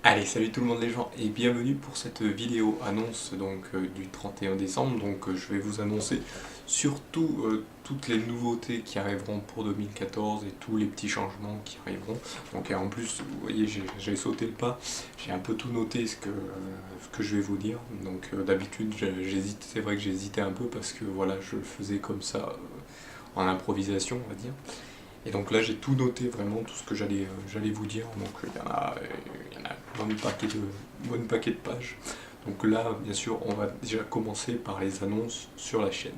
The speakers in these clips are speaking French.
Allez, salut tout le monde les gens et bienvenue pour cette vidéo annonce du 31 décembre. Je vais vous annoncer surtout toutes les nouveautés qui arriveront pour 2014 et tous les petits changements qui arriveront. En plus, vous voyez, j'ai sauté le pas, j'ai un peu tout noté ce que je vais vous dire. D'habitude, j'hésite, c'est vrai que j'hésitais un peu parce que voilà, je le faisais comme ça en improvisation, on va dire. Et donc là, j'ai tout noté, vraiment, tout ce que j'allais vous dire. Il y en a un bon paquet de pages. Donc là, bien sûr, on va déjà commencer par les annonces sur la chaîne.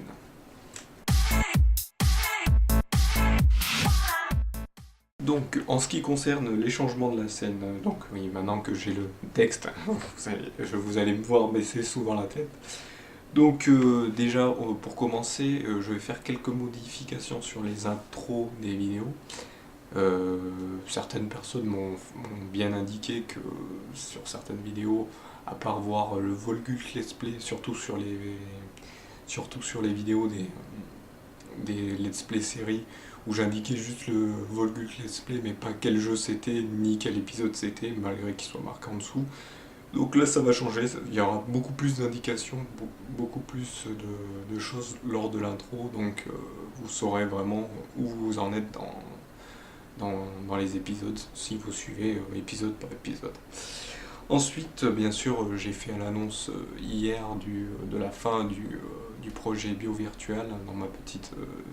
Donc, en ce qui concerne les changements de la scène, donc oui, maintenant que j'ai le texte, vous allez me voir baisser souvent la tête. Déjà, pour commencer, je vais faire quelques modifications sur les intros des vidéos. Certaines personnes m'ont bien indiqué que sur certaines vidéos, à part voir le Volgus Let's Play, surtout sur les vidéos des Let's Play séries, où j'indiquais juste le Volgus Let's Play, mais pas quel jeu c'était, ni quel épisode c'était, malgré qu'il soit marqué en dessous. Donc là, ça va changer, il y aura beaucoup plus d'indications, beaucoup plus de choses lors de l'intro, vous saurez vraiment où vous en êtes dans les épisodes, si vous suivez épisode par épisode. Ensuite, bien sûr, j'ai fait l'annonce hier de la fin du projet BioVirtual dans ma petite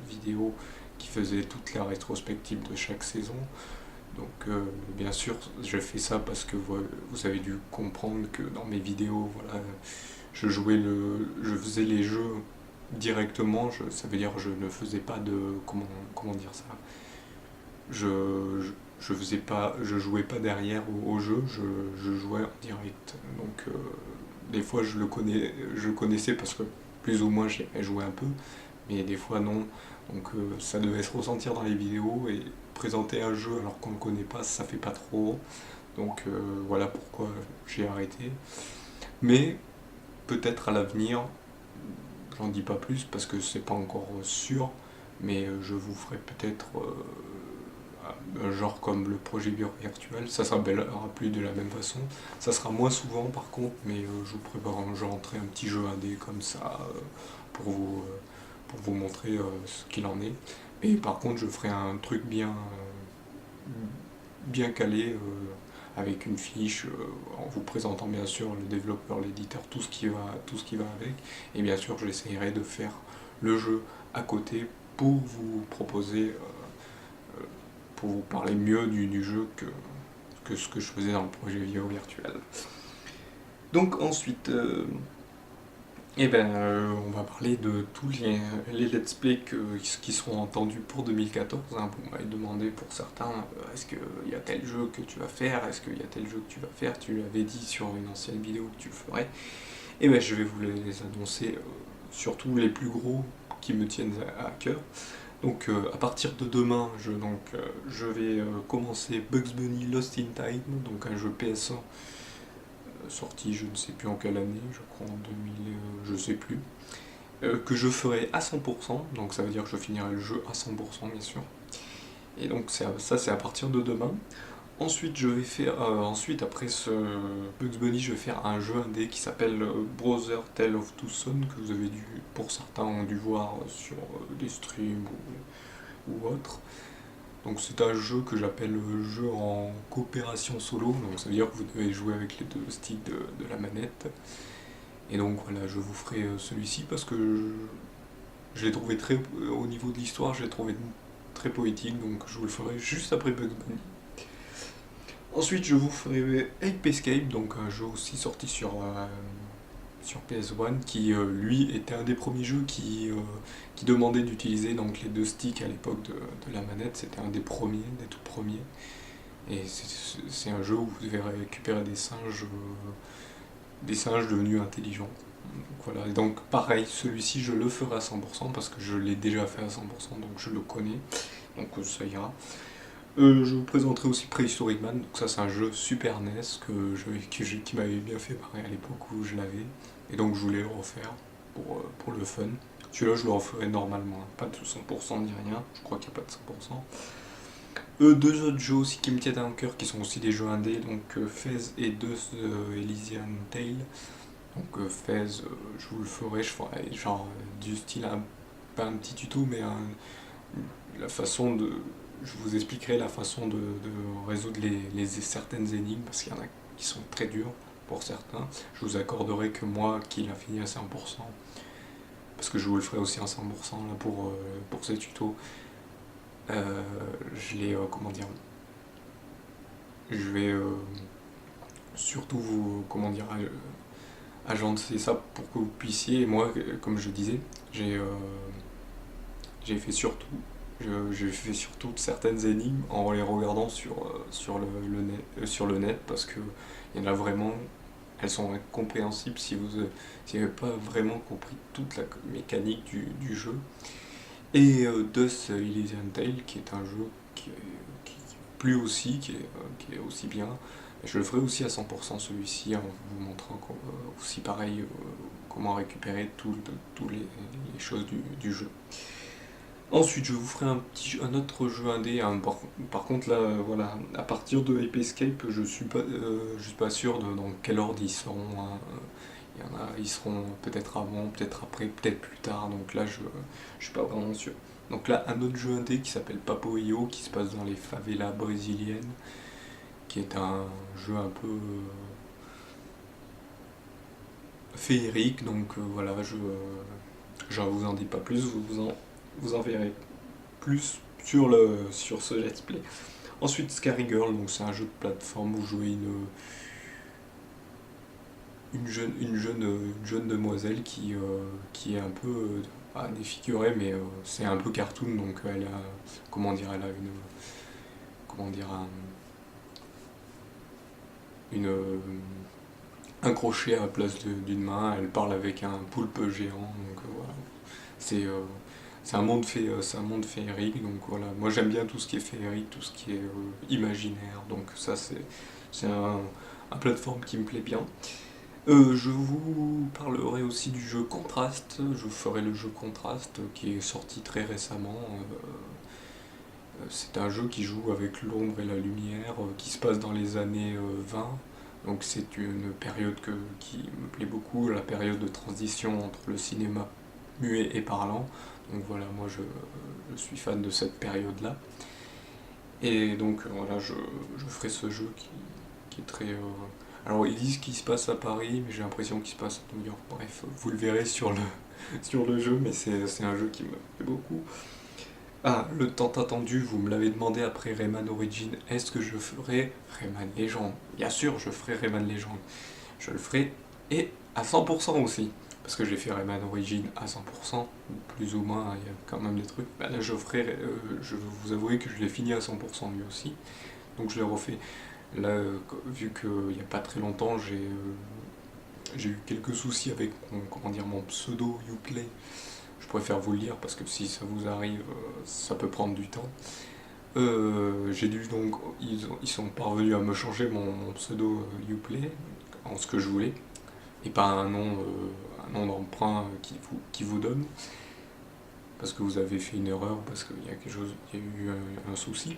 vidéo qui faisait toute la rétrospective de chaque saison. Bien sûr, je fais ça parce que vous avez dû comprendre que dans mes vidéos, voilà, je faisais les jeux directement, ça veut dire que je ne faisais pas de, comment dire ça, je jouais pas derrière au jeu, je jouais en direct. Des fois je connaissais parce que plus ou moins j'y avais joué un peu, mais des fois non. Ça devait se ressentir dans les vidéos et présenter un jeu alors qu'on ne le connaît pas, ça fait pas trop. Voilà pourquoi j'ai arrêté. Mais peut-être à l'avenir, j'en dis pas plus parce que c'est pas encore sûr, mais je vous ferai peut-être un genre comme le projet virtuel, ça s'appellera plus de la même façon. Ça sera moins souvent par contre, mais je vous prépare je rentrer un petit jeu indé comme ça pour vous montrer ce qu'il en est. Et par contre, je ferai un truc bien calé avec une fiche en vous présentant bien sûr le développeur, l'éditeur, tout ce qui va avec. Et bien sûr, j'essayerai de faire le jeu à côté pour vous proposer pour vous parler mieux du jeu que ce que je faisais dans le projet vidéo virtuel. Donc ensuite, on va parler de tous les let's play qui seront entendus pour 2014. Hein. Vous m'avez demandé pour certains, est-ce qu'il y a tel jeu que tu vas faire, est-ce qu'il y a tel jeu que tu vas faire, tu l'avais dit sur une ancienne vidéo que tu le ferais. Je vais vous les annoncer, surtout les plus gros qui me tiennent à cœur. À partir de demain, je vais commencer Bugs Bunny Lost in Time, donc un jeu PS1 sorti je ne sais plus en quelle année, je crois en 2000, je sais plus, que je ferai à 100%, donc ça veut dire que je finirai le jeu à 100% bien sûr. Et donc ça c'est à partir de demain. Ensuite, après ce Bugs Bunny, je vais faire un jeu indé qui s'appelle Brother Tale of Two Sons, que vous avez pour certains ont dû voir sur des streams ou autres. Donc c'est un jeu que j'appelle jeu en coopération solo, donc ça veut dire que vous devez jouer avec les deux sticks de la manette. Et donc voilà, je vous ferai celui-ci parce que je l'ai trouvé au niveau de l'histoire, je l'ai trouvé très poétique, donc je vous le ferai juste après Bugs Bunny. Ensuite, je vous ferai Ape Escape, donc un jeu aussi sorti sur PS1, qui lui était un des premiers jeux qui demandait d'utiliser donc les deux sticks à l'époque de la manette. C'était un des premiers, des tout premiers. Et c'est un jeu où vous devez récupérer des singes devenus intelligents. Voilà. Et donc pareil, celui-ci je le ferai à 100% parce que je l'ai déjà fait à 100%, donc je le connais. Ça ira. Je vous présenterai aussi Prehistoric Man, donc ça c'est un jeu Super NES qui m'avait bien fait pareil à l'époque où je l'avais, et donc je voulais le refaire pour le fun. Celui-là je le referai normalement, hein. Pas de 100% ni rien, je crois qu'il n'y a pas de 100%. Deux autres jeux aussi qui me tiennent à cœur, qui sont aussi des jeux indés, donc Fez et Dust Elysian Tale. Donc Fez, je vous le ferai, je ferai genre du style, pas un petit tuto, mais la façon de... Je vous expliquerai la façon de résoudre certaines énigmes, parce qu'il y en a qui sont très dures pour certains. Je vous accorderai que moi, qui l'a fini à 100%, parce que je vous le ferai aussi à 100% là pour ces tutos, je l'ai, comment dire, je vais surtout vous, comment dire, agencer ça pour que vous puissiez, et moi, comme je disais, j'ai fait surtout, j'ai fait surtout certaines énigmes en les regardant sur le net, parce que il y en a vraiment, elles sont incompréhensibles si vous n'avez pas vraiment compris toute la mécanique du jeu. Et Dust Elysian Tale, qui est un jeu qui plu aussi, qui est aussi bien. Je le ferai aussi à 100% celui-ci, en vous montrant aussi pareil comment récupérer toutes les choses du jeu. Ensuite, je vous ferai un autre jeu indé. Par contre, là, voilà, à partir de Ape Escape, je suis pas sûr dans quel ordre ils seront, hein. Il y en a, ils seront peut-être avant, peut-être après, peut-être plus tard. Donc là, je suis pas vraiment sûr. Donc là, un autre jeu indé qui s'appelle Papo.io, qui se passe dans les favelas brésiliennes, qui est un jeu un peu féerique. Donc voilà, je vous en dis pas plus, vous en verrez plus sur ce let's play. Ensuite, Scary Girl, donc c'est un jeu de plateforme où vous jouez une jeune demoiselle qui est un peu pas défigurée, mais c'est un peu cartoon, donc elle a, comment dire, elle a comment dire, un crochet à la place d'une main, elle parle avec un poulpe géant, donc voilà. C'est c'est un monde féerique, donc voilà. Moi j'aime bien tout ce qui est féerique, tout ce qui est imaginaire, donc ça c'est un plateforme qui me plaît bien. Je vous parlerai aussi du jeu Contrast. Je ferai le jeu Contrast qui est sorti très récemment. C'est un jeu qui joue avec l'ombre et la lumière, qui se passe dans les années 20. Donc c'est une période qui me plaît beaucoup, la période de transition entre le cinéma muet et parlant. Donc voilà, moi je suis fan de cette période-là. Et donc voilà, je ferai ce jeu qui est très... Alors ils disent qu'il se passe à Paris, mais j'ai l'impression qu'il se passe à New York. Bref, vous le verrez sur le jeu, mais c'est un jeu qui me plaît beaucoup. Ah, le temps attendu, vous me l'avez demandé après Rayman Origin, est-ce que je ferai Rayman Legend? Bien sûr, je ferai Rayman Legend. Je le ferai, et à 100% aussi. Parce que j'ai fait Rayman Origin à 100%, plus ou moins, il y a quand même des trucs. Bah là, je vais vous avouer que je l'ai fini à 100% lui aussi. Donc je l'ai refait. Là, vu qu'il n'y a pas très longtemps, j'ai eu quelques soucis avec comment dire, mon pseudo Uplay. Je préfère vous le dire parce que si ça vous arrive, ça peut prendre du temps. J'ai dû donc, ils sont parvenus à me changer mon pseudo Uplay en ce que je voulais et pas un nom d'emprunt qui vous donne parce que vous avez fait une erreur, parce qu'il y a il y a eu un souci.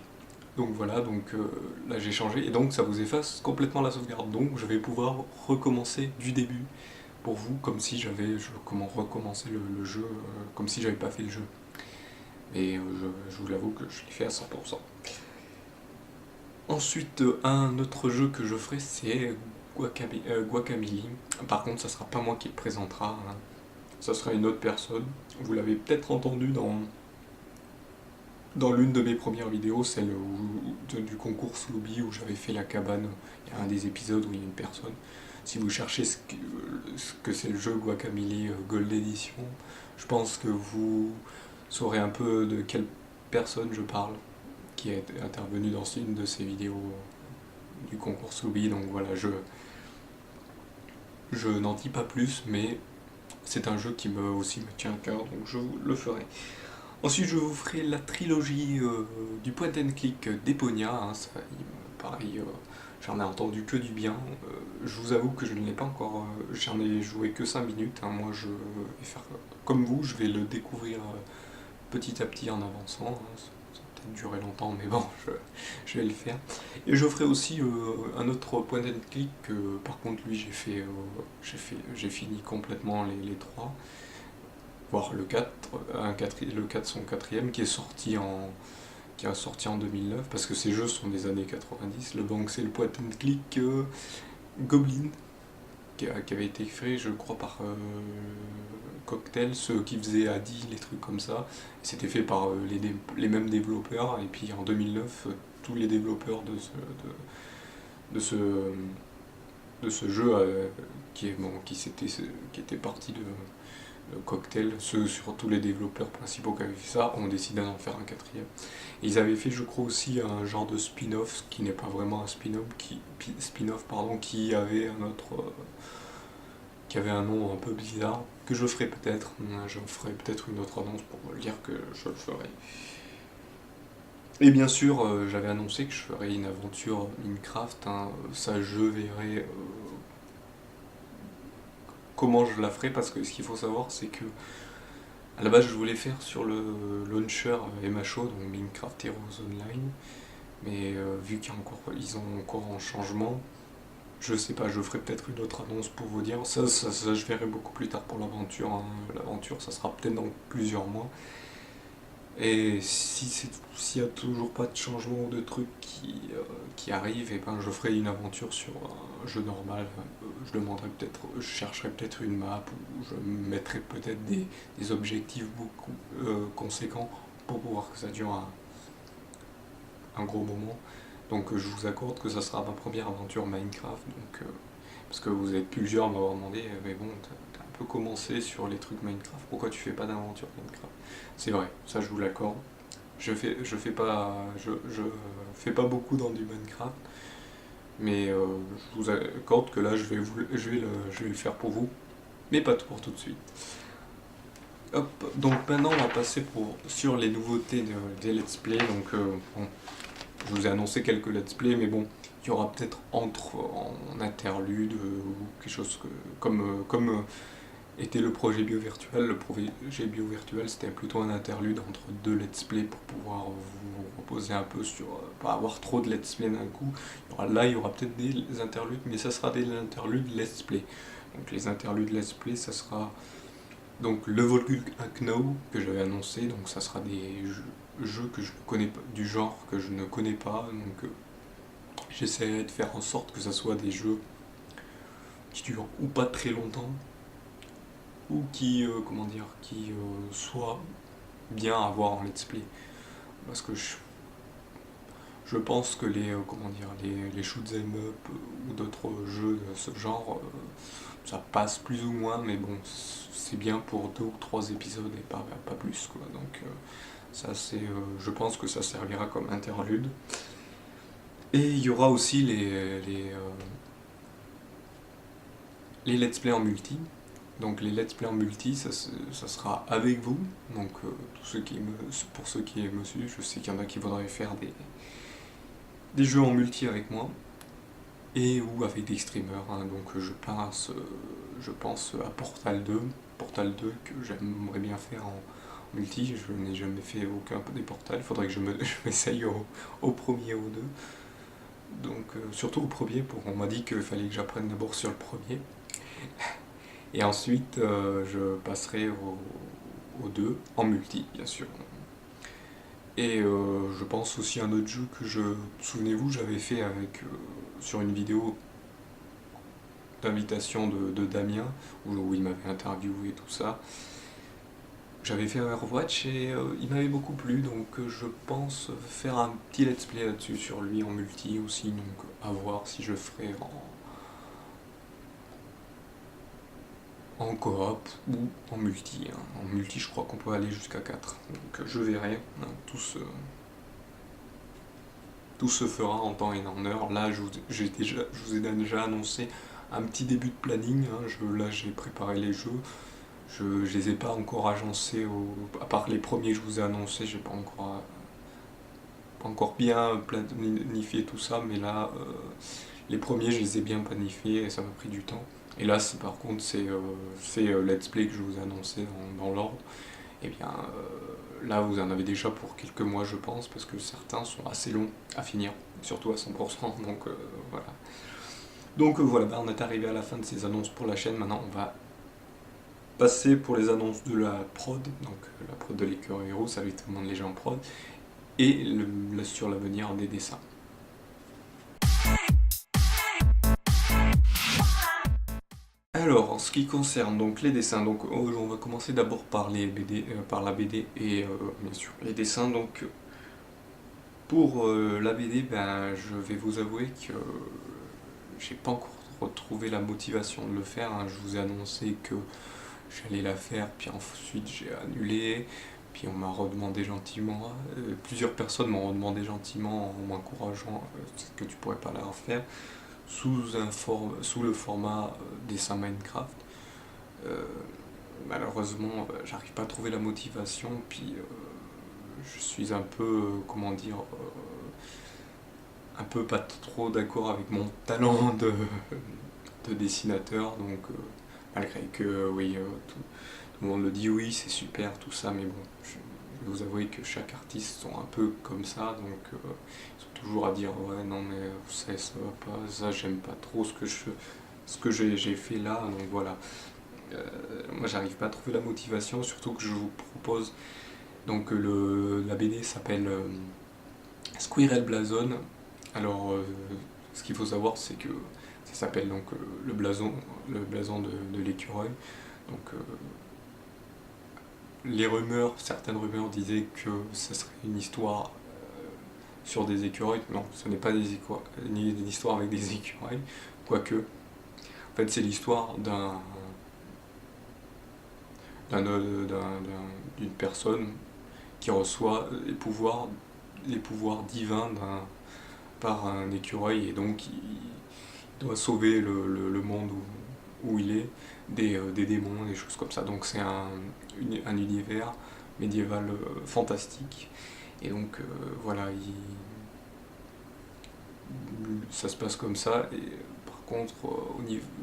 Donc voilà, donc là j'ai changé et donc ça vous efface complètement la sauvegarde. Donc je vais pouvoir recommencer du début pour vous comme si recommencer le jeu, comme si j'avais pas fait le jeu. Et je vous l'avoue que je l'ai fait à 100%. Ensuite, un autre jeu que je ferai, c'est Guacamelee. Par contre, ça sera pas moi qui le présentera, hein. Ça sera une autre personne. Vous l'avez peut-être entendu dans l'une de mes premières vidéos, celle du concours Slooby où j'avais fait la cabane. Il y a un des épisodes où il y a une personne. Si vous cherchez ce que c'est le jeu Guacamelee Gold Edition, je pense que vous saurez un peu de quelle personne je parle, qui est intervenue dans une de ces vidéos du concours Slooby. Donc voilà, je n'en dis pas plus, mais c'est un jeu qui aussi me tient à cœur, donc je vous le ferai. Ensuite, je vous ferai la trilogie du point and click d'Eponia, hein, pareil, j'en ai entendu que du bien. Je vous avoue que je ne l'ai pas encore, j'en ai joué que 5 minutes, hein. Moi je vais faire comme vous, je vais le découvrir petit à petit en avançant, hein. peut-être durer longtemps, mais bon, je vais le faire. Et je ferai aussi un autre point and click, par contre lui j'ai fini complètement les trois, voire le 4, le 4 son quatrième qui est sorti en 2009, parce que ces jeux sont des années 90. Donc c'est le point and click Goblin, qui avait été créé, je crois, par Cocktail, ceux qui faisaient Adi, les trucs comme ça. C'était fait par les mêmes développeurs, et puis en 2009, tous les développeurs de ce, de ce jeu qui était parti de Cocktail, surtout les développeurs principaux qui avaient fait ça, ont décidé d'en faire un quatrième. Et ils avaient fait, je crois, aussi un genre de spin-off, qui n'est pas vraiment un spin-off, pardon, qui avait un nom un peu bizarre, que je ferai peut-être. Je ferai peut-être une autre annonce pour dire que je le ferai. Et bien sûr, j'avais annoncé que je ferais une aventure Minecraft, hein. Ça, je verrai comment je la ferai, parce que ce qu'il faut savoir, c'est que à la base, je voulais faire sur le launcher MHO, donc Minecraft Heroes Online, mais vu ils ont encore en changement, je sais pas, je ferai peut-être une autre annonce pour vous dire. Ça, je verrai beaucoup plus tard pour l'aventure, hein. L'aventure, ça sera peut-être dans plusieurs mois. Et s'il n'y a toujours pas de changement ou de trucs qui arrivent, et ben je ferai une aventure sur un jeu normal. Je demanderai peut-être, je chercherai peut-être une map, ou je mettrai peut-être des objectifs beaucoup conséquents pour pouvoir que ça dure un gros moment. Donc je vous accorde que ça sera ma première aventure Minecraft, parce que vous êtes plusieurs à m'avoir demandé, mais bon, t'as un peu commencé sur les trucs Minecraft, pourquoi tu fais pas d'aventure Minecraft? C'est vrai, ça je vous l'accorde. Je fais pas beaucoup dans du Minecraft, mais je vous accorde que là je vais le faire pour vous, mais pas pour tout de suite. Hop, donc maintenant on va passer sur les nouveautés des let's play. Donc bon, je vous ai annoncé quelques let's play, mais bon, il y aura peut-être en interlude ou quelque chose comme était le projet BioVirtual. Le projet BioVirtual, c'était plutôt un interlude entre deux let's play pour pouvoir vous reposer un peu sur pas avoir trop de let's play d'un coup. Là, il y aura peut-être des interludes, mais ça sera des interludes let's play. Donc les interludes let's play, ça sera donc le Volcano que j'avais annoncé. Donc ça sera des jeux que je ne connais pas, du genre que je ne connais pas. Donc j'essaierai de faire en sorte que ça soit des jeux qui durent ou pas très longtemps, ou qui soit bien à voir en let's play, parce que je pense que les shoot'em up ou d'autres jeux de ce genre, ça passe plus ou moins, mais bon, c'est bien pour 2 ou 3 épisodes et pas plus, quoi. Donc ça c'est, je pense que ça servira comme interlude. Et il y aura aussi les let's play en multi. Donc les let's play en multi, ça sera avec vous. Donc pour ceux qui me suivent, je sais qu'il y en a qui voudraient faire des jeux en multi avec moi, et ou avec des streamers, hein. Donc je pense à Portal 2 que j'aimerais bien faire en multi. Je n'ai jamais fait aucun des Portal, il faudrait que je m'essaye au premier ou deux. Donc surtout au premier, on m'a dit qu'il fallait que j'apprenne d'abord sur le premier. Et ensuite, je passerai au 2, en multi, bien sûr. Et je pense aussi à un autre jeu souvenez-vous, j'avais fait sur une vidéo d'invitation de Damien, où il m'avait interviewé et tout ça. J'avais fait un Overwatch et il m'avait beaucoup plu, donc je pense faire un petit let's play là-dessus, sur lui en multi aussi. Donc à voir si je ferai en coop ou en multi, hein. En multi, je crois qu'on peut aller jusqu'à 4. Donc je verrai, hein. Tout se fera en temps et en heure. Là, je vous ai déjà annoncé un petit début de planning, hein. Là, j'ai préparé les jeux. Je les ai pas encore agencés, à part les premiers que je vous ai annoncés, j'ai pas encore bien planifié tout ça, mais là, les premiers, je les ai bien planifiés et ça m'a pris du temps. Et là, par contre, c'est let's play que je vous ai annoncé dans l'ordre. et bien là vous en avez déjà pour quelques mois je pense, parce que certains sont assez longs à finir, surtout à 100%, donc voilà. Donc voilà, bah, on est arrivé à la fin de ces annonces pour la chaîne. Maintenant on va passer pour les annonces de la prod, donc la prod de l'écureuil héros, salut tout le monde les gens en prod, et sur l'avenir des dessins. Alors, en ce qui concerne donc les dessins, donc on va commencer d'abord par les BD, par la BD et bien sûr les dessins. Donc pour la BD, ben, je vais vous avouer que j'ai pas encore retrouvé la motivation de le faire, hein. Je vous ai annoncé que j'allais la faire, puis ensuite j'ai annulé, puis on m'a redemandé gentiment, plusieurs personnes m'ont redemandé gentiment en m'encourageant que tu pourrais pas la refaire sous le format dessin Minecraft. Euh, Malheureusement, j'arrive pas à trouver la motivation, puis je suis un peu, comment dire, un peu pas trop d'accord avec mon talent de dessinateur, donc malgré que oui, tout le monde le dit oui, c'est super, tout ça, mais bon, je vais vous avouer que chaque artiste sont un peu comme ça, donc ils sont toujours à dire ouais, non, mais ça va pas, ça j'aime pas trop ce que j'ai fait là, donc voilà. Moi j'arrive pas à trouver la motivation, surtout que je vous propose, donc la BD s'appelle Squirrel Blazon. Alors ce qu'il faut savoir c'est que ça s'appelle donc le blason de l'écureuil. Donc certaines rumeurs disaient que ça serait une histoire sur des écureuils. Non, ce n'est pas ni une histoire avec des écureuils, quoique. En fait, c'est l'histoire d'une personne qui reçoit les pouvoirs divins par un écureuil, et donc il doit sauver le monde où il est des démons, des choses comme ça. Donc c'est un univers médiéval fantastique. Et donc voilà, ça se passe comme ça. Et par contre,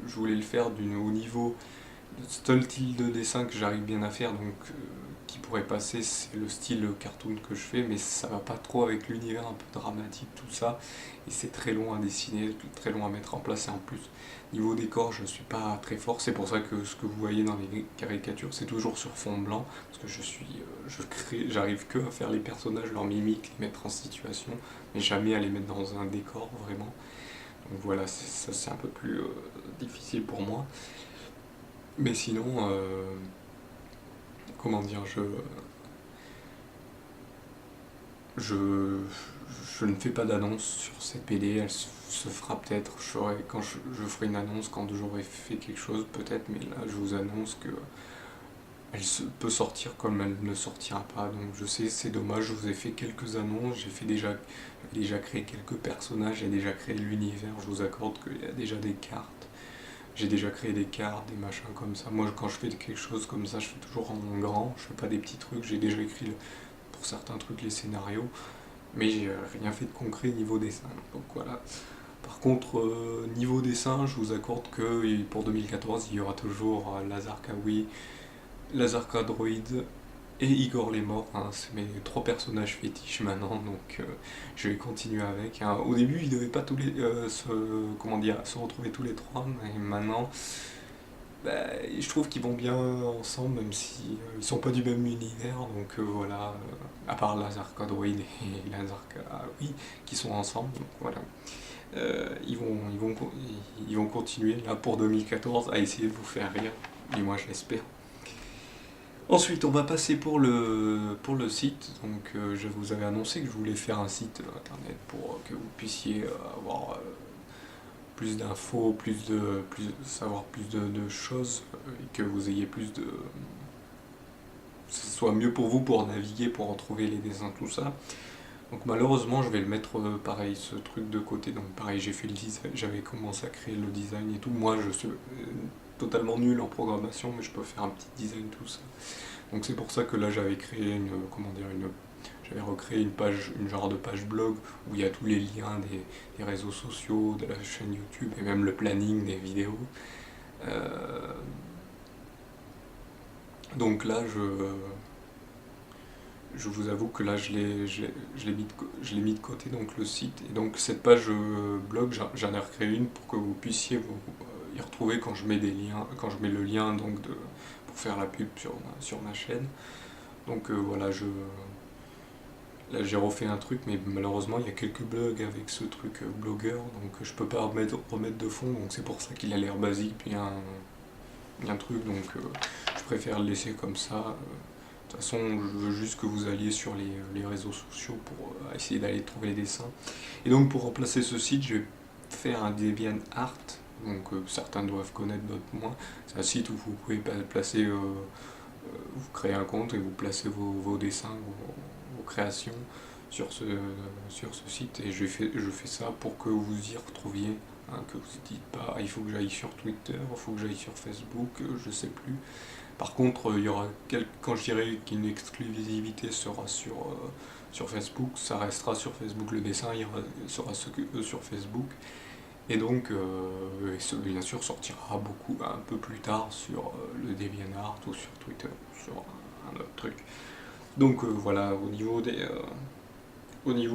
je voulais le faire au niveau le seul style de dessin que j'arrive bien à faire, donc qui pourrait passer, c'est le style cartoon que je fais, mais ça va pas trop avec l'univers un peu dramatique, tout ça, et c'est très long à dessiner, très long à mettre en place, et en plus, niveau décor, je suis pas très fort, c'est pour ça que ce que vous voyez dans les caricatures, c'est toujours sur fond blanc, parce que j'arrive que à faire les personnages, leurs mimiques, les mettre en situation, mais jamais à les mettre dans un décor, vraiment. Donc voilà, ça c'est un peu plus difficile pour moi. Mais sinon, comment dire, je, je ne fais pas d'annonce sur cette BD, elle se fera peut-être, je ferai une annonce quand j'aurai fait quelque chose peut-être, mais là je vous annonce que peut sortir comme elle ne sortira pas, donc je sais, c'est dommage, je vous ai fait quelques annonces, j'avais déjà créé quelques personnages, j'ai déjà créé l'univers, je vous accorde qu'il y a déjà des cartes. J'ai déjà créé des cartes, des machins comme ça. Moi, quand je fais quelque chose comme ça, je fais toujours en grand. Je fais pas des petits trucs. J'ai déjà écrit pour certains trucs les scénarios, mais j'ai rien fait de concret niveau dessin. Donc voilà. Par contre, niveau dessin, je vous accorde que pour 2014, il y aura toujours Lazar Kawi, Lazar Droid et Igor les morts, hein. C'est mes trois personnages fétiches maintenant, donc je vais continuer avec, hein. Au début, ils devaient pas se retrouver tous les trois, mais maintenant, bah, je trouve qu'ils vont bien ensemble, même si ils sont pas du même univers, donc voilà, à part Lazar Droid et Lazar oui, qui sont ensemble, donc voilà. Ils vont continuer là pour 2014 à essayer de vous faire rire, et moi je l'espère. Ensuite, on va passer pour pour le site. Donc, je vous avais annoncé que je voulais faire un site internet pour que vous puissiez avoir plus d'infos, savoir plus de choses, et que vous ayez ce soit mieux pour vous pour naviguer, pour retrouver les dessins, tout ça. Donc malheureusement, je vais le mettre pareil, ce truc de côté. Donc pareil, j'ai fait le design, j'avais commencé à créer le design et tout. Moi, je suis totalement nul en programmation, mais je peux faire un petit design, tout ça. Donc c'est pour ça que là, j'avais créé j'avais recréé une genre de page blog où il y a tous les liens des réseaux sociaux, de la chaîne YouTube et même le planning des vidéos. Donc là, je vous avoue que là je l'ai mis de côté, donc le site. Et donc cette page blog, j'en ai recréé une pour que vous puissiez y retrouver quand je mets des liens, quand je mets le lien donc pour faire la pub sur ma chaîne. Donc voilà, là j'ai refait un truc, mais malheureusement il y a quelques bugs avec ce truc blogueur, donc je peux pas remettre de fond, donc c'est pour ça qu'il a l'air basique, puis il y a un truc, donc je préfère le laisser comme ça. De toute façon, je veux juste que vous alliez sur les réseaux sociaux pour essayer d'aller trouver les dessins. Et donc pour remplacer ce site, je vais faire un DeviantArt, donc certains doivent connaître, d'autres moins. C'est un site où vous pouvez placer, vous créez un compte et vous placez vos dessins, vos créations sur ce site. Et je fais ça pour que vous y retrouviez, hein, que vous ne dites pas ah, il faut que j'aille sur Twitter, il faut que j'aille sur Facebook, je sais plus. Par contre, il y aura quand je dirais qu'une exclusivité sera sur Facebook, ça restera sur Facebook, le dessin sera sur Facebook. Et donc, bien sûr, sortira un peu plus tard sur le DeviantArt ou sur Twitter, ou sur un autre truc. Donc voilà, au niveau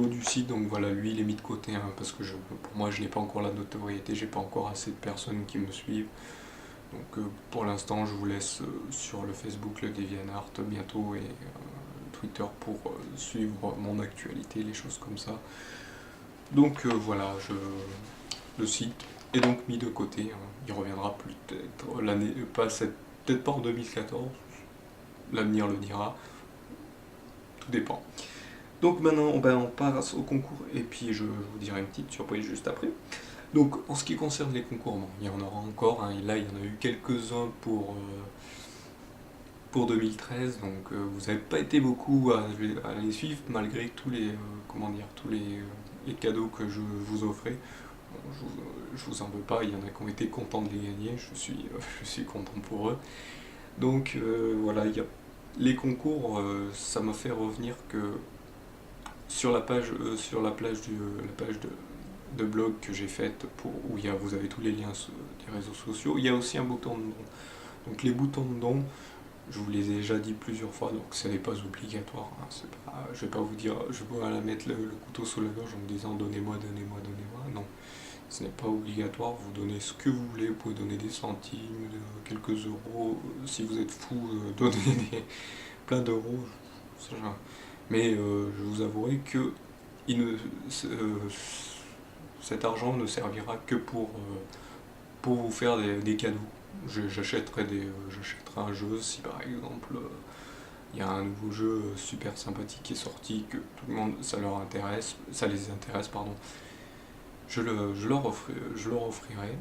du site, donc voilà, lui il est mis de côté, hein, parce que pour moi je n'ai pas encore la notoriété, j'ai pas encore assez de personnes qui me suivent. Donc pour l'instant je vous laisse sur le Facebook, le DeviantArt bientôt, et Twitter pour suivre mon actualité, les choses comme ça. Donc voilà, le site est donc mis de côté, hein. Il reviendra peut-être l'année, peut-être pas en 2014, l'avenir le dira, tout dépend. Donc maintenant on passe au concours, et puis je vous dirai une petite surprise juste après. Donc en ce qui concerne les concours, bon, il y en aura encore, hein, et là il y en a eu quelques-uns pour 2013, donc vous n'avez pas été beaucoup à les suivre malgré tous les cadeaux que je vous offrais. Bon, je vous en veux pas, il y en a qui ont été contents de les gagner, je suis content pour eux. Donc voilà, les concours, ça m'a fait revenir que sur la page de blog que j'ai faite, où vous avez tous les liens des réseaux sociaux, il y a aussi un bouton de don. Donc les boutons de don, je vous les ai déjà dit plusieurs fois, donc ce n'est pas obligatoire, hein, je vais pas vous dire, je vais pas mettre le couteau sous la gorge en me disant donnez-moi, non. Ce n'est pas obligatoire, vous donnez ce que vous voulez, vous pouvez donner des centimes, quelques euros, si vous êtes fou, donnez plein d'euros, mais je vous avouerai que cet argent ne servira que pour vous faire des cadeaux. J'achèterai un jeu si par exemple il y a un nouveau jeu super sympathique qui est sorti, que tout le monde ça les intéresse, pardon. Je leur offrirai.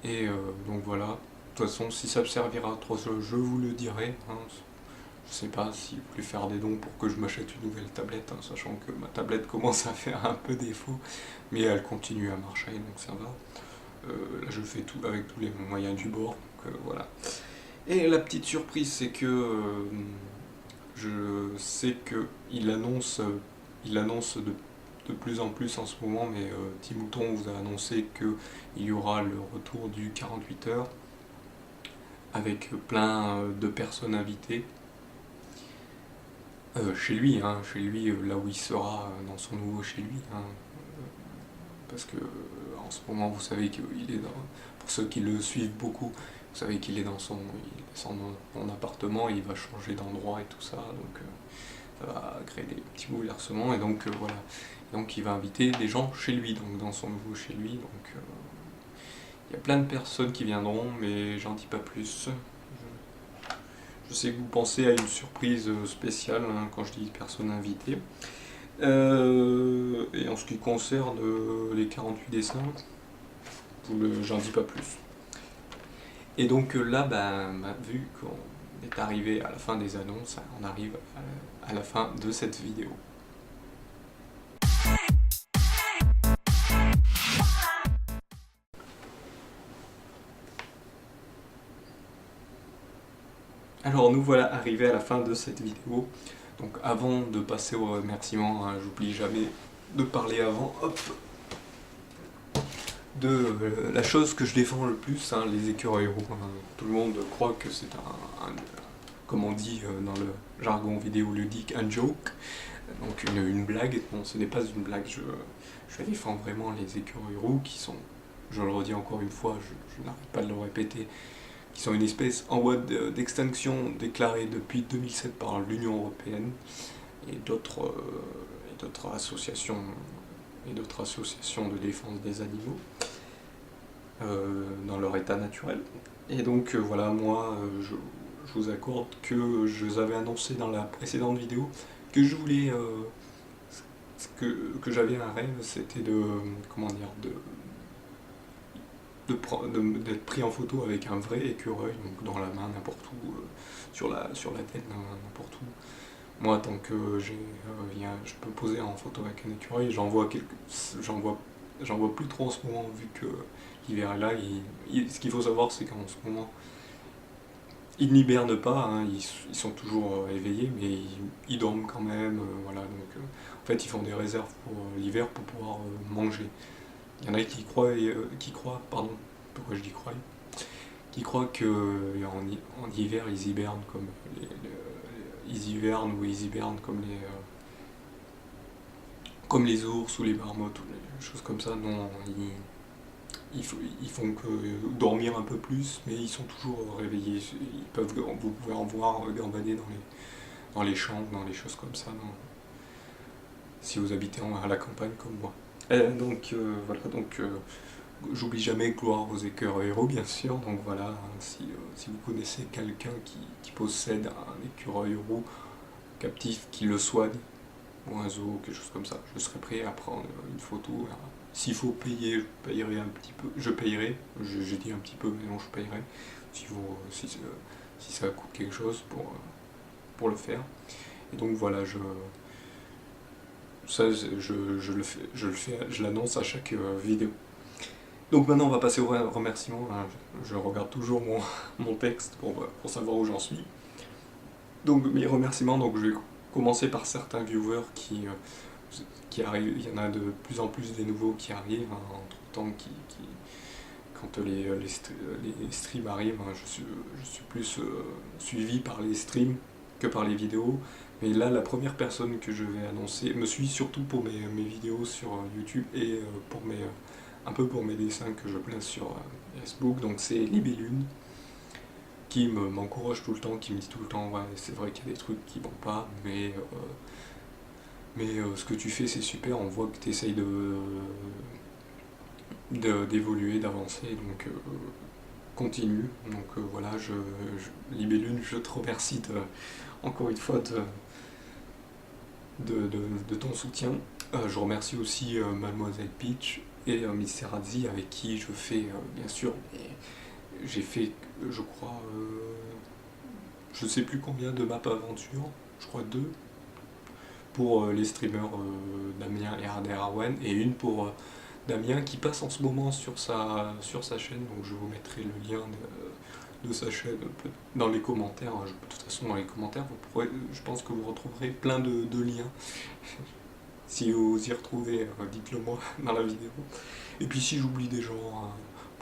Et donc voilà. De toute façon, si ça me servira à trop, je vous le dirai, hein. Je sais pas si vous voulez faire des dons pour que je m'achète une nouvelle tablette, hein, sachant que ma tablette commence à faire un peu défaut, mais elle continue à marcher, donc ça va. Là je fais tout avec tous les moyens du bord, donc voilà. Et la petite surprise, c'est que je sais qu'il annonce de plus en plus en ce moment, mais Tim Mouton vous a annoncé qu'il y aura le retour du 48 heures, avec plein de personnes invitées. Chez lui, là où il sera dans son nouveau chez lui, hein, parce que en ce moment, vous savez qu'il est pour ceux qui le suivent beaucoup, vous savez qu'il est dans son appartement, et il va changer d'endroit et tout ça, donc ça va créer des petits bouleversements, et donc voilà. Donc il va inviter des gens chez lui, donc dans son nouveau chez lui, donc il y a plein de personnes qui viendront, mais j'en dis pas plus. Je sais que vous pensez à une surprise spéciale, hein, quand je dis personnes invitées. Et en ce qui concerne les 48 dessins, j'en dis pas plus. Et donc là, vu qu'on est arrivé à la fin des annonces, on arrive à la fin de cette vidéo. Alors nous voilà arrivés à la fin de cette vidéo. Donc avant de passer au remerciement, hein, j'oublie jamais de parler avant, hop, de la chose que je défends le plus, hein, les écureuils roux. Hein. Tout le monde croit que c'est comme on dit dans le jargon vidéoludique, un joke, donc une blague. Non, ce n'est pas une blague, je défends vraiment les écureuils roux qui sont, je le redis encore une fois, je n'arrête pas de le répéter, qui sont une espèce en voie d'extinction déclarée depuis 2007 par l'Union Européenne et d'autres associations de défense des animaux dans leur état naturel. Et donc voilà, moi je vous accorde que je vous avais annoncé dans la précédente vidéo que je voulais que j'avais un rêve, c'était d'être pris en photo avec un vrai écureuil, donc dans la main, n'importe où, sur la tête, n'importe où. Moi, tant que je peux poser en photo avec un écureuil, j'en vois plus trop en ce moment, vu que l'hiver est là. Ce qu'il faut savoir, c'est qu'en ce moment, ils n'hibernent pas, hein, ils sont toujours éveillés, mais ils dorment quand même, voilà. Donc, en fait, ils font des réserves pour l'hiver pour pouvoir manger. Il y en a qui croient, pardon, pourquoi je dis croient, qui croient que en hiver ils hibernent comme ils hibernent comme les ours ou les marmottes ou les choses comme ça. Non, ils font que dormir un peu plus, mais ils sont toujours réveillés. Vous pouvez en voir gambader dans les champs, dans les choses comme ça, si vous habitez à la campagne comme moi. Donc voilà, j'oublie jamais gloire aux écureuils héros, bien sûr. Donc voilà, hein, si vous connaissez quelqu'un qui possède un écureuil roux captif, qui le soigne, ou un zoo, quelque chose comme ça, je serai prêt à prendre une photo. S'il faut payer, je payerai un petit peu. Je payerai, j'ai dit un petit peu, mais non, je payerai. Si ça coûte quelque chose pour le faire. Et donc voilà, je l'annonce à chaque vidéo. Donc maintenant on va passer aux remerciements. Je regarde toujours mon texte pour savoir où j'en suis. Donc mes remerciements, donc je vais commencer par certains viewers qui arrivent. Il y en a de plus en plus des nouveaux qui arrivent, hein, entre temps quand les streams arrivent, hein, je suis plus suivi par les streams que par les vidéos. Mais là, la première personne que je vais annoncer me suit surtout pour mes vidéos sur YouTube et un peu pour mes dessins que je place sur Facebook. Donc c'est Libellune qui m'encourage tout le temps, qui me dit tout le temps ouais, c'est vrai qu'il y a des trucs qui vont pas, mais ce que tu fais c'est super, on voit que tu essayes d'évoluer, d'avancer, donc continue. Donc voilà, Libellune, je te remercie encore une fois de ton soutien. Je remercie aussi Mademoiselle Peach et Mister Razzi, avec qui je fais bien sûr, j'ai fait je crois je sais plus combien de maps aventure, je crois 2 pour les streamers Damien et Arderawen, et une pour Damien qui passe en ce moment sur sa chaîne, donc je vous mettrai le lien de sa chaîne dans les commentaires. De toute façon dans les commentaires je pense que vous retrouverez plein de liens. Si vous y retrouvez, dites-le moi dans la vidéo. Et puis si j'oublie des gens,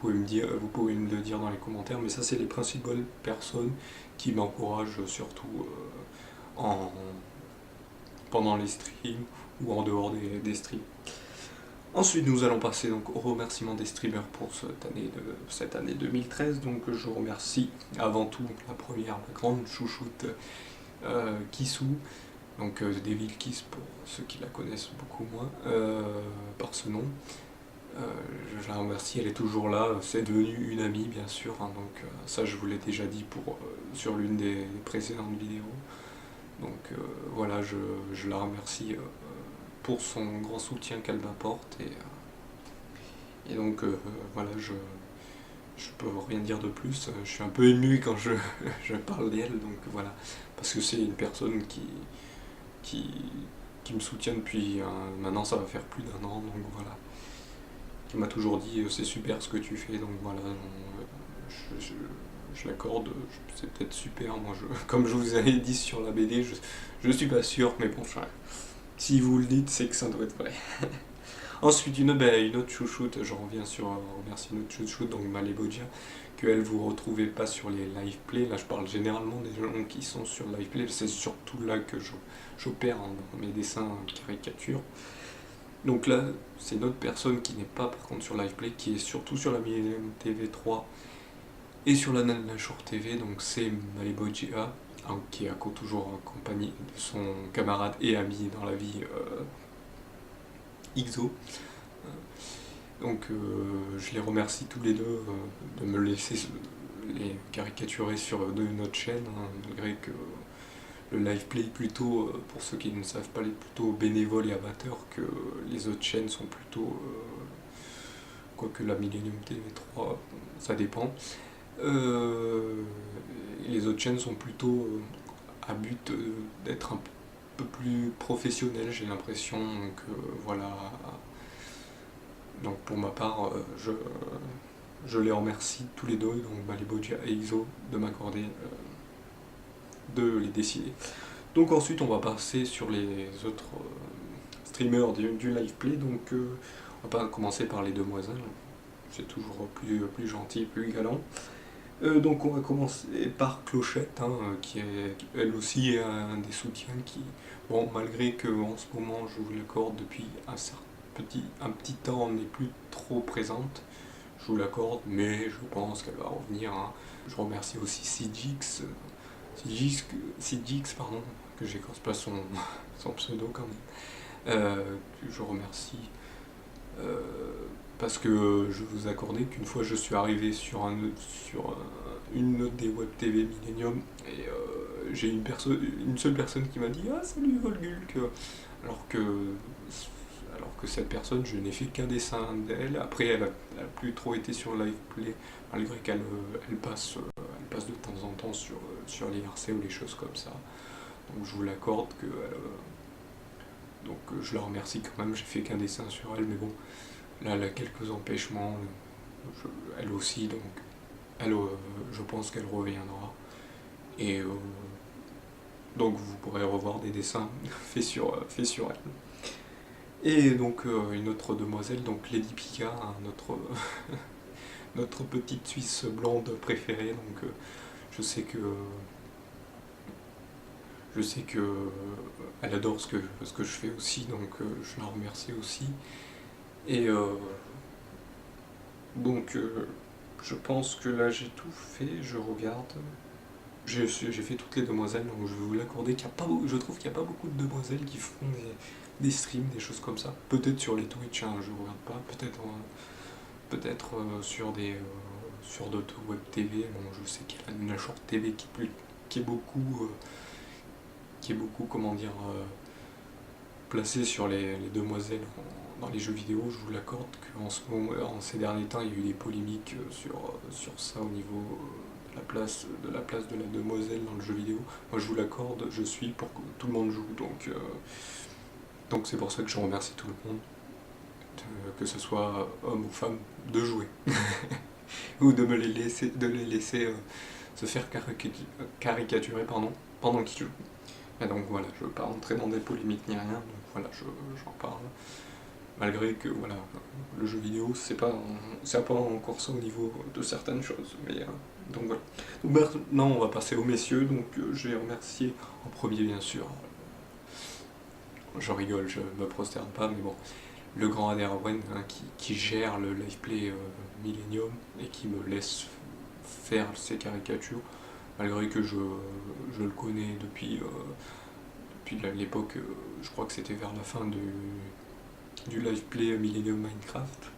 vous pouvez me le dire dans les commentaires, mais ça c'est les principales personnes qui m'encouragent, surtout pendant les streams ou en dehors des streams. Ensuite, nous allons passer donc au remerciement des streamers pour cette année 2013. Donc je remercie avant tout la grande chouchoute Kissou, donc Devil Kiss pour ceux qui la connaissent beaucoup moins par ce nom. Je la remercie, elle est toujours là, c'est devenu une amie bien sûr, hein, donc ça je vous l'ai déjà dit sur l'une des précédentes vidéos. Donc voilà, je la remercie pour son grand soutien qu'elle m'apporte, et donc voilà, je peux rien dire de plus. Je suis un peu ému quand je parle d'elle, donc voilà, parce que c'est une personne qui me soutient depuis maintenant ça va faire plus d'1 an, donc voilà, qui m'a toujours dit c'est super ce que tu fais, donc voilà, je l'accorde, c'est peut-être super, moi comme je vous avais dit sur la BD, je suis pas sûr, mais bon, si vous le dites, c'est que ça doit être vrai. Ensuite, une autre chouchoute, je reviens sur remercier une autre chouchoute, donc Malebogia, que elle vous retrouvez pas sur les live play. Là, je parle généralement des gens qui sont sur live play, c'est surtout là que j'opère dans mes dessins caricatures. Donc là, c'est une autre personne qui n'est pas par contre sur live play, qui est surtout sur la Millennium TV3 et sur la Nature TV, donc c'est Malebogia, qui est toujours en compagnie de son camarade et ami dans la vie, Ixo. Donc je les remercie tous les deux de me laisser les caricaturer sur notre chaîne, hein, malgré que le live play est plutôt, pour ceux qui ne savent pas, est plutôt bénévole et amateur, que les autres chaînes sont plutôt, quoique la Millennium TV3, ça dépend. Les autres chaînes sont plutôt à but d'être un peu plus professionnelles, j'ai l'impression, donc voilà. Donc pour ma part, je les remercie tous les deux, donc Malebogia et Ixo, de m'accorder de les décider. Donc ensuite on va passer sur les autres streamers du live play, donc on va pas commencer par les demoiselles, c'est toujours plus gentil, plus galant. Donc on va commencer par Clochette, hein, qui est elle aussi un des soutiens qui, bon, malgré que en ce moment je vous l'accorde depuis un petit temps, n'est plus trop présente, je vous l'accorde, mais je pense qu'elle va revenir, hein. Je remercie aussi Sidjix, pardon, que j'écorce pas son pseudo quand même, que je remercie parce que je vous accordais qu'une fois je suis arrivé sur une note des web TV Millennium et j'ai une seule personne qui m'a dit ah salut Volgulk, alors que cette personne, je n'ai fait qu'un dessin d'elle. Après elle a plus trop été sur live play, malgré qu'elle passe de temps en temps sur les RC ou les choses comme ça, donc je vous l'accorde que donc je la remercie quand même, j'ai fait qu'un dessin sur elle, mais bon, là elle a quelques empêchements, elle aussi, donc elle, je pense qu'elle reviendra. Et donc vous pourrez revoir des dessins faits sur elle. Et donc une autre demoiselle, donc Lady Pika, hein, notre petite Suisse blonde préférée. Donc je sais que elle adore ce que je fais aussi, donc je la remercie aussi. Et donc je pense que là j'ai tout fait, je regarde. J'ai fait toutes les demoiselles, donc je vais vous l'accorder je trouve qu'il n'y a pas beaucoup de demoiselles qui font des streams, des choses comme ça. Peut-être sur les Twitch, hein, je ne regarde pas, peut-être sur d'autres web TV. Bon, je sais qu'il y a la Short TV qui est beaucoup, comment dire, placée sur les demoiselles dans les jeux vidéo. Je vous l'accorde qu'en en ces derniers temps, il y a eu des polémiques sur ça au niveau de la place de la demoiselle dans le jeu vidéo. Moi je vous l'accorde, je suis pour que tout le monde joue, donc c'est pour ça que je remercie tout le monde, que ce soit homme ou femme, de jouer. Ou de les laisser se faire caricaturer pendant qu'ils jouent. Et donc voilà, je ne veux pas rentrer dans des polémiques ni rien, donc voilà, j'en parle. Malgré que voilà, le jeu vidéo, c'est pas encore ça au niveau de certaines choses. Mais donc voilà. Donc maintenant, on va passer aux messieurs. Donc je vais remercier en premier, bien sûr. Je rigole, je me prosterne pas, mais bon, le grand Aderwen, hein, qui gère le live play Millennium et qui me laisse faire ses caricatures, malgré que je le connais depuis l'époque, je crois que c'était vers la fin du live play Millennium Minecraft.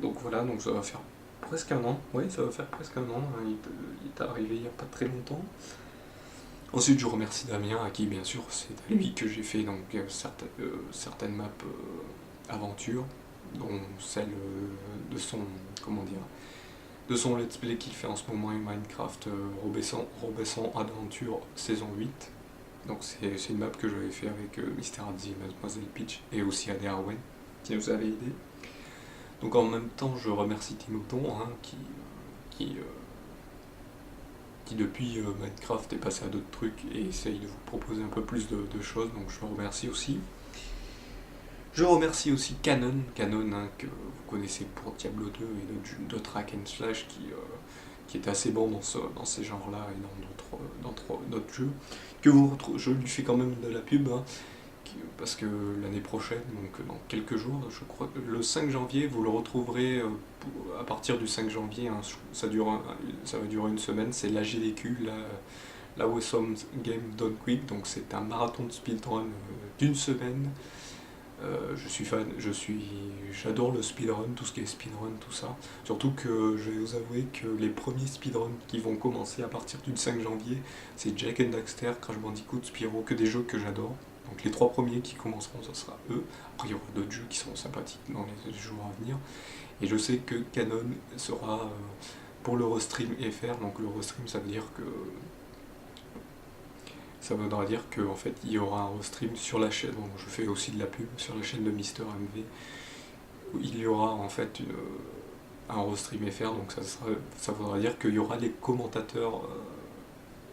Donc voilà, donc ça va faire presque un an, oui, ça va faire presque un an, hein, il est arrivé il n'y a pas très longtemps. Ensuite, je remercie Damien, à qui, bien sûr, c'est à lui que j'ai fait donc, certaines maps aventures, dont celle de son, comment dire, de son let's play qu'il fait en ce moment en Minecraft, Robesson Adventure saison 8. Donc c'est une map que j'avais fait avec Mr. Adzi, Mademoiselle Peach et aussi Ade Arwen, qui nous avait aidé. Donc en même temps, je remercie Timoton, hein, qui depuis Minecraft est passé à d'autres trucs et essaye de vous proposer un peu plus de choses, donc je le remercie aussi. Je remercie aussi Canon, hein, que vous connaissez pour Diablo 2 et d'autres hack and slash qui est assez bon dans ces genres-là et d'autres jeux. Je lui fais quand même de la pub, hein, parce que l'année prochaine, donc dans quelques jours, je crois que le 5 janvier, vous le retrouverez à partir du 5 janvier, hein, ça va durer une semaine, c'est la GDQ, la Wesome Game Done Quick, donc c'est un marathon de speedrun d'une semaine. J'adore le speedrun, tout ce qui est speedrun, tout ça. Surtout que je vais vous avouer que les premiers speedruns qui vont commencer à partir du 5 janvier, c'est Jak and Daxter, Crash Bandicoot, Spyro, que des jeux que j'adore. Donc les 3 premiers qui commenceront, ce sera eux. Après, il y aura d'autres jeux qui seront sympathiques dans les jours à venir. Et je sais que Canon sera pour le Restream FR. Donc le Restream, ça voudra dire qu'en fait il y aura un restream sur la chaîne, bon, je fais aussi de la pub sur la chaîne de Mister MV, où il y aura en fait un restream FR, donc ça voudra dire qu'il y aura des commentateurs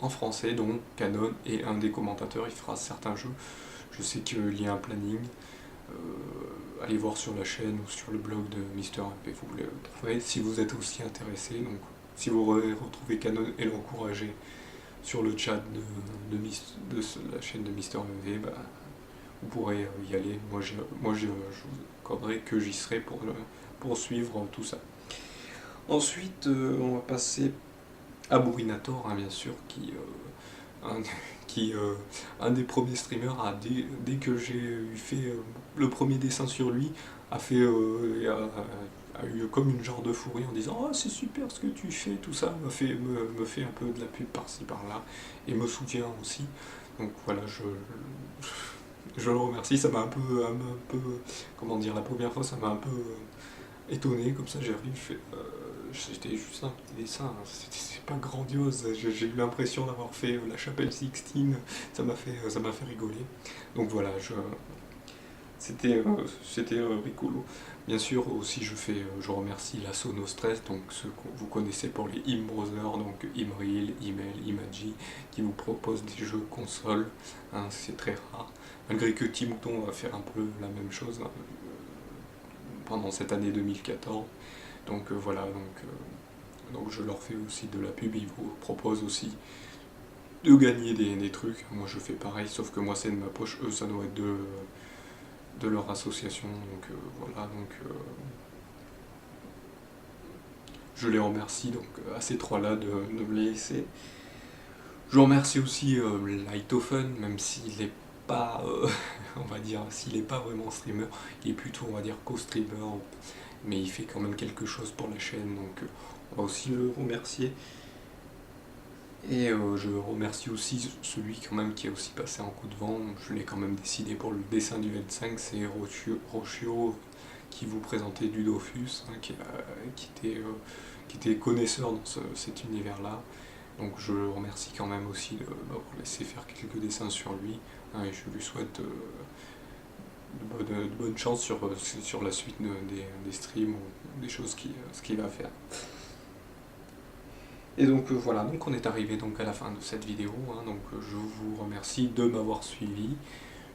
en français, donc Canon, et un des commentateurs il fera certains jeux. Je sais qu'il y a un planning, allez voir sur la chaîne ou sur le blog de Mister MV, vous le trouverez si vous êtes aussi intéressé. Donc si vous retrouvez Canon et l'encourager sur le chat de la chaîne de Mister MV, bah, vous pourrez y aller. Moi je vous accorderai que j'y serai pour suivre tout ça. Ensuite, on va passer à Bourrinator, hein, bien sûr, un des premiers streamers, dès que j'ai fait le premier dessin sur lui, a eu comme une genre de fourrie en disant «Oh, c'est super ce que tu fais, tout ça», me fait un peu de la pub par-ci par-là, et me soutient aussi. Donc voilà, je le remercie. Ça m'a un peu, comment dire, la première fois ça m'a un peu étonné, comme ça j'arrive, c'était juste un petit dessin, hein, c'est pas grandiose, j'ai eu l'impression d'avoir fait la chapelle Sixtine, ça m'a fait rigoler. Donc voilà, c'était rigolo. Bien sûr aussi je remercie la Sonostress, donc ceux que vous connaissez pour les Brothers, donc Imril, Email, Imagy, qui vous proposent des jeux console, hein, c'est très rare. Malgré que Timouton va faire un peu la même chose, hein, pendant cette année 2014. Donc voilà, donc je leur fais aussi de la pub, ils vous proposent aussi de gagner des trucs. Moi je fais pareil, sauf que moi c'est de ma poche, eux ça doit être de leur association. Donc voilà, je les remercie donc à ces trois-là de me les laisser. Je remercie aussi Lightofen, même s'il n'est pas, on va dire, s'il n'est pas vraiment streamer, il est plutôt, on va dire, co-streamer, mais il fait quand même quelque chose pour la chaîne, donc on va aussi le remercier. Et je remercie aussi celui quand même qui a aussi passé un coup de vent, je l'ai quand même décidé pour le dessin du 25, c'est Rochio qui vous présentait du Dofus, hein, qui était connaisseur dans cet univers-là. Donc je le remercie quand même aussi d'avoir laissé faire quelques dessins sur lui, hein, et je lui souhaite de bonnes chances sur la suite des streams ou des choses qu'il va faire. Et donc voilà, donc on est arrivé donc à la fin de cette vidéo, hein, donc je vous remercie de m'avoir suivi.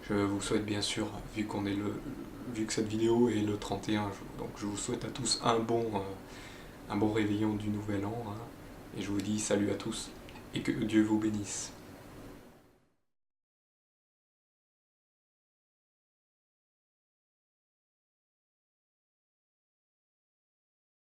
Je vous souhaite bien sûr, vu que cette vidéo est le 31, donc je vous souhaite à tous un bon réveillon du nouvel an, hein, et je vous dis salut à tous et que Dieu vous bénisse.